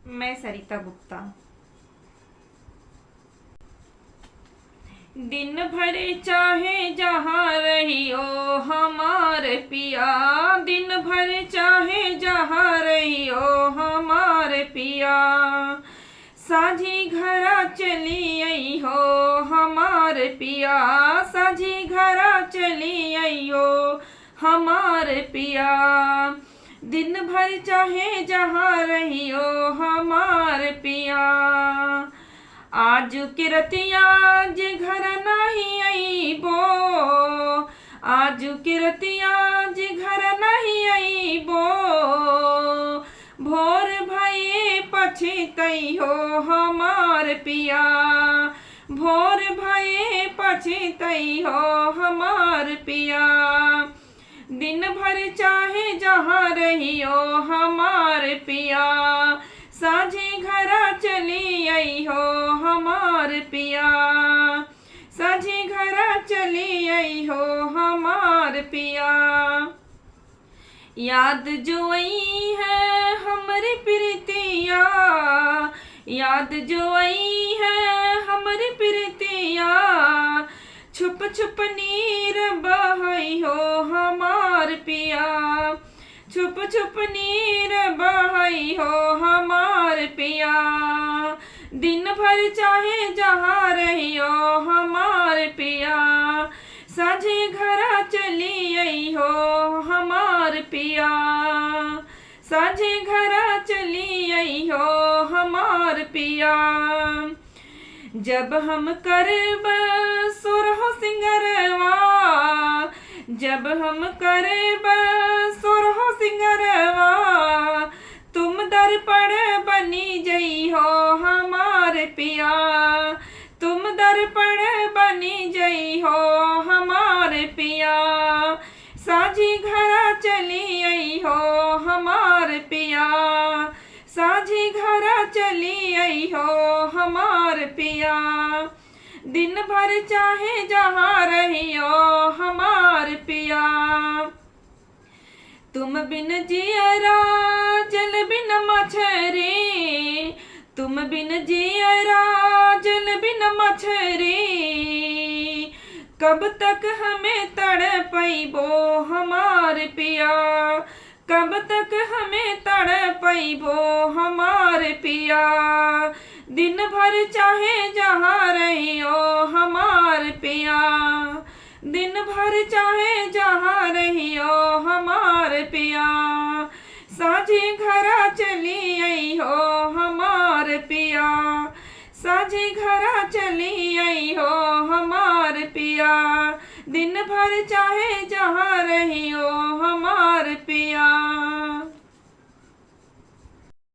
मैं सरिता गुप्ता। दिन भर चाहे जहाँ रहियो हमार पिया, दिन भर चाहे जहाँ रहियो हमार पिया, साझी घरा चली आई हो हमार पिया, साझी घरा चली आई हो हमार पिया, दिन भर चाहे जहाँ रहियो हमार पिया, आज किरतिया जे घर नहीं आईबो, आज किरतिया जे घर नहीं आईबो, भोर भये पछतई हो हमार पिया, भोर भये पछतई हो हमार पिया, दिन भर चाहे जहाँ रहियो हमार पिया, साझे घरा चली आई हो हमार पिया, साझे घरा चली आई हो हमार पिया, याद जो आई है हमरी प्रीतिया, याद जो आई है हमरी प्रीतिया, छुप छुप नीर बहई हो हमार पिया, छुप छुप नीर बहई हो हमार पिया, दिन भर चाहे जहाँ रहियो हमार पिया, साझे घरा चली आई हो हमार पिया, साझे घरा चली आई हो हमार पिया, जब हम करब सुरहो सिंगरवा, जब हम करब सुरहो सिंगरवा, तुम दर्पण बनी जई हो हमार पिया, तुम दर्पण बनी जई हो हमार पिया, साझी घरा चली आई हो हमार पिया, साझी घरा चली आई हो हमार पिया, दिन भर चाहे जहाँ रहियो हमार पिया, तुम बिन जियरा जल बिन मछरी, तुम बिन जियरा जल बिन मछरी, कब तक हमें तड़पइबो हमार पिया, कब तक हमें तड़पइबो हमार पिया, दिन भर चाहे जहाँ रहियो हमार पिया, दिन भर चाहे जहाँ रहियो हमार पिया, साझे घरा चली आई हो हमार पिया, साझे घरा चली आई हो हमार पिया, दिन भर चाहे जहाँ रहियो हमार